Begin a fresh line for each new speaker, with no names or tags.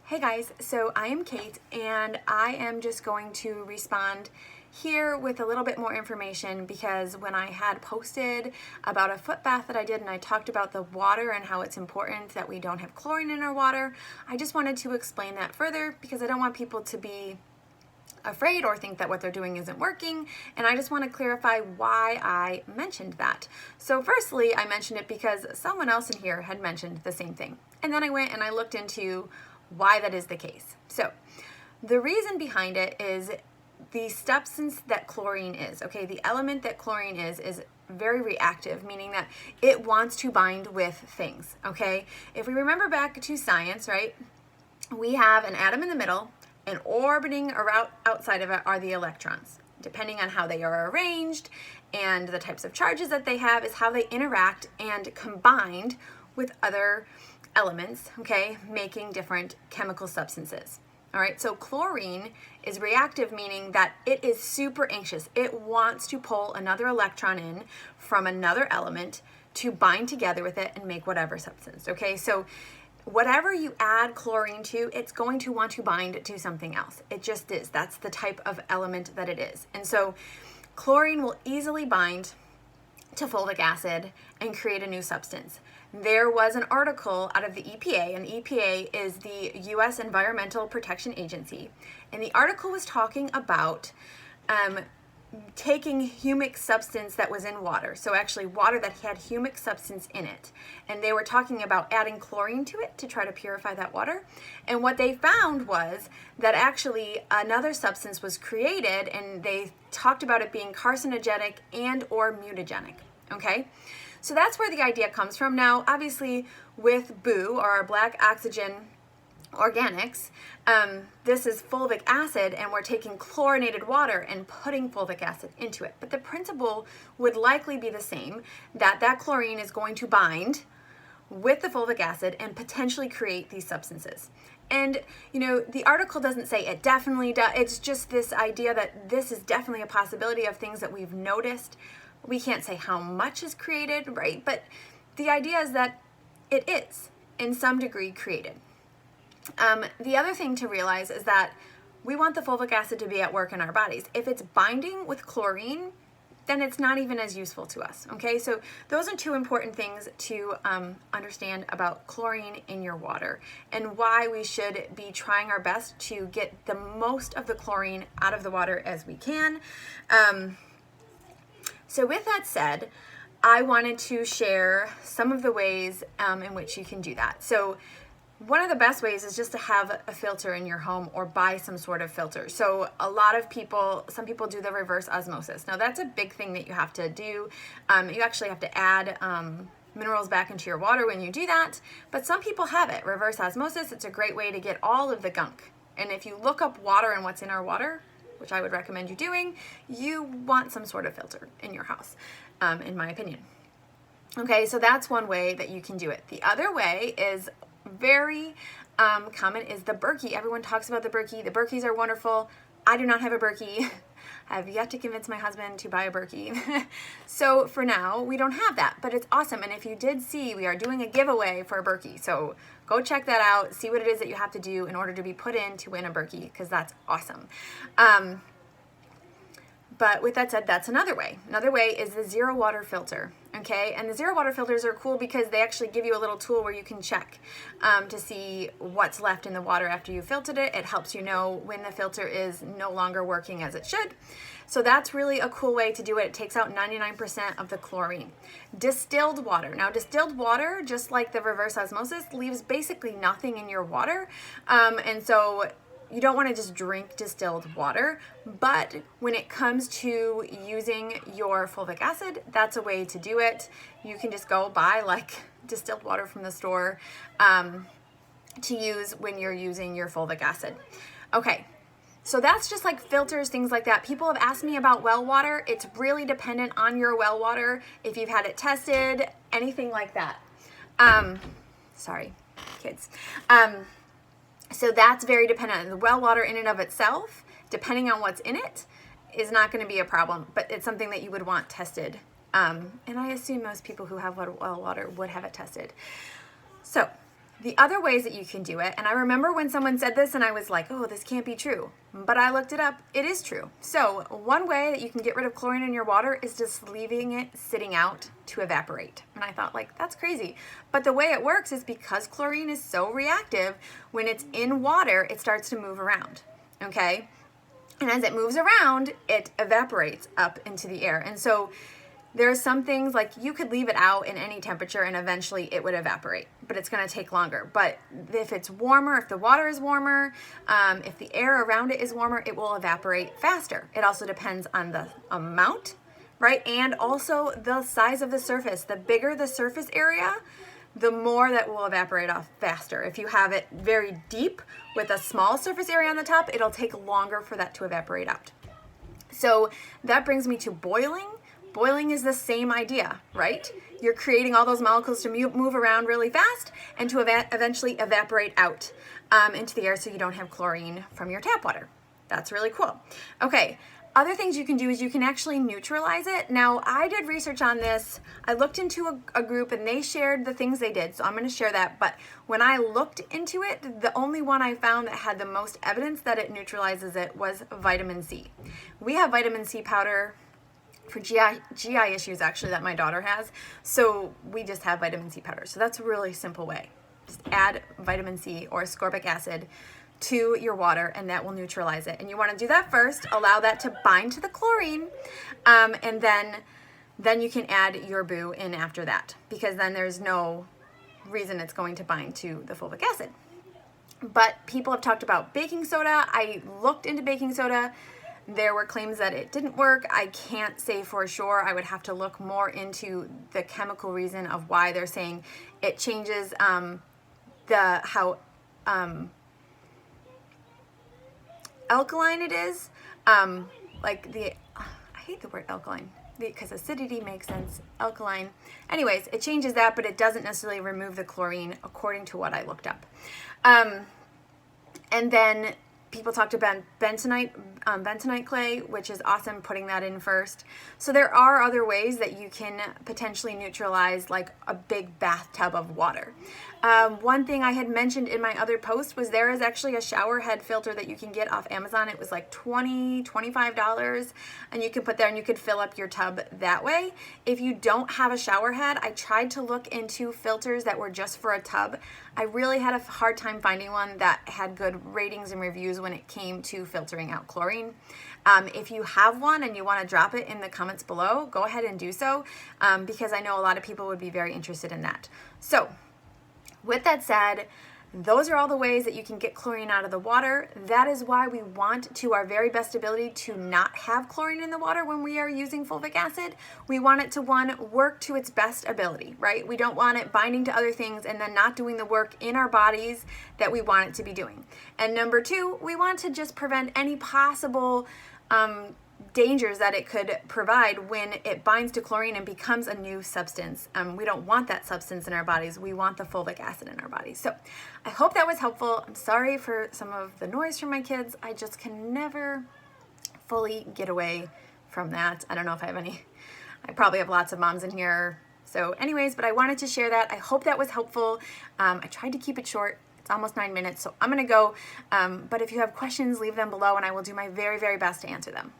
Hey guys, so I am Kate and I am just going to respond here with a little bit more information because when I had posted about a foot bath that I did and I talked about the water and how it's important that we don't have chlorine in our water, I just wanted to explain that further because I don't want people to be afraid or think that what they're doing isn't working, and I just want to clarify why I mentioned that. So firstly, I mentioned it because someone else in here had mentioned the same thing, and then I went and I looked into why that is the case. So the reason behind it is the substance that chlorine is, okay, the element that chlorine is very reactive, meaning that it wants to bind with things, okay? If we remember back to science, right, we have an atom in the middle, and orbiting around outside of it are the electrons. Depending on how they are arranged and the types of charges that they have is how they interact and combined with other elements, okay, making different chemical substances. All right, so chlorine is reactive, meaning that it is super anxious. It wants to pull another electron in from another element to bind together with it and make whatever substance, okay? So whatever you add chlorine to, it's going to want to bind to something else. It just is. That's the type of element that it is. And so chlorine will easily bind to fulvic acid and create a new substance. There was an article out of the EPA, and the EPA is the U.S. Environmental Protection Agency, and the article was talking about taking humic substance that was in water, so actually water that had humic substance in it, and they were talking about adding chlorine to it to try to purify that water. And what they found was that actually another substance was created, and they talked about it being carcinogenic and or mutagenic, okay? So that's where the idea comes from. Now, obviously, with BOO, or our black oxygen organics, this is fulvic acid, and we're taking chlorinated water and putting fulvic acid into it. But the principle would likely be the same, that chlorine is going to bind with the fulvic acid and potentially create these substances. And, you know, the article doesn't say it definitely does. It's just this idea that this is definitely a possibility of things that we've noticed. We can't say how much is created, right? But the idea is that it is, in some degree, created. The other thing to realize is that we want the fulvic acid to be at work in our bodies. If it's binding with chlorine, then it's not even as useful to us, okay? So those are two important things to understand about chlorine in your water and why we should be trying our best to get the most of the chlorine out of the water as we can. So with that said, I wanted to share some of the ways in which you can do that. So one of the best ways is just to have a filter in your home or buy some sort of filter. So a lot of people, some people do the reverse osmosis. Now that's a big thing that you have to do. You actually have to add minerals back into your water when you do that, but some people have it. Reverse osmosis, it's a great way to get all of the gunk. And if you look up water and what's in our water, which I would recommend you doing, you want some sort of filter in your house, in my opinion. Okay, so that's one way that you can do it. The other way is very common is the Berkey. Everyone talks about the Berkey. The Berkeys are wonderful. I do not have a Berkey. I have yet to convince my husband to buy a Berkey. So for now, we don't have that, but it's awesome. And if you did see, we are doing a giveaway for a Berkey. So go check that out. See what it is that you have to do in order to be put in to win a Berkey, because that's awesome. But with that said, that's another way. Another way is the zero water filter, okay? And the zero water filters are cool because they actually give you a little tool where you can check to see what's left in the water after you filtered it. It helps you know when the filter is no longer working as it should. So that's really a cool way to do it. It takes out 99% of the chlorine. Distilled water. Now, distilled water, just like the reverse osmosis, leaves basically nothing in your water. And so you don't want to just drink distilled water, but when it comes to using your fulvic acid, that's a way to do it. You can just go buy like distilled water from the store to use when you're using your fulvic acid. Okay, so that's just like filters, things like that. People have asked me about well water. It's really dependent on your well water, if you've had it tested, anything like that. Sorry, kids. So that's very dependent. The well water in and of itself, depending on what's in it, is not going to be a problem, but it's something that you would want tested. And I assume most people who have well water would have it tested. So The other ways that you can do it, and I remember when someone said this and I was like, oh, this can't be true. But I looked it up. It is true. So one way that you can get rid of chlorine in your water is just leaving it sitting out to evaporate. And I thought, like, that's crazy. But the way it works is because chlorine is so reactive, when it's in water, it starts to move around, okay? And as it moves around, it evaporates up into the air. And so there are some things like you could leave it out in any temperature and eventually it would evaporate, but it's going to take longer. But if it's warmer, if the water is warmer, if the air around it is warmer, it will evaporate faster. It also depends on the amount, right? And also the size of the surface. The bigger the surface area, the more that will evaporate off faster. If you have it very deep with a small surface area on the top, it'll take longer for that to evaporate out. So that brings me to boiling. Boiling is the same idea, right? You're creating all those molecules to move around really fast and to eventually evaporate out into the air so you don't have chlorine from your tap water. That's really cool. Okay, other things you can do is you can actually neutralize it. Now, I did research on this. I looked into a group and they shared the things they did, so I'm going to share that. But when I looked into it, the only one I found that had the most evidence that it neutralizes it was vitamin C. We have vitamin C powder for GI issues actually that my daughter has. So we just have vitamin C powder. So that's a really simple way. Just add vitamin C or ascorbic acid to your water and that will neutralize it. And you want to do that first, allow that to bind to the chlorine, and then you can add your boo in after that, because then there's no reason it's going to bind to the fulvic acid. But people have talked about baking soda. I looked into baking soda. There were claims that it didn't work. I can't say for sure. I would have to look more into the chemical reason of why they're saying it changes how alkaline it is. I hate the word alkaline because acidity makes sense. Alkaline. Anyways, it changes that, but it doesn't necessarily remove the chlorine according to what I looked up. And then people talked about bentonite clay, which is awesome, putting that in first. So there are other ways that you can potentially neutralize like a big bathtub of water. One thing I had mentioned in my other post was there is actually a shower head filter that you can get off Amazon. It was like $25, and you can put there and you could fill up your tub that way. If you don't have a shower head, I tried to look into filters that were just for a tub. I really had a hard time finding one that had good ratings and reviews when it came to filtering out chlorine. If you have one and you want to drop it in the comments below, go ahead and do so, because I know a lot of people would be very interested in that. So with that said, those are all the ways that you can get chlorine out of the water. That is why we want, to our very best ability, to not have chlorine in the water when we are using fulvic acid. We want it to, one, work to its best ability, right? We don't want it binding to other things and then not doing the work in our bodies that we want it to be doing. And number two, we want to just prevent any possible dangers that it could provide when it binds to chlorine and becomes a new substance. We don't want that substance in our bodies. We want the fulvic acid in our bodies. So I hope that was helpful. I'm sorry for some of the noise from my kids. I just can never fully get away from that. I don't know if I have any. I probably have lots of moms in here. So anyways, but I wanted to share that. I hope that was helpful. I tried to keep it short. It's almost 9 minutes, so I'm going to go. But if you have questions, leave them below and I will do my very, very best to answer them.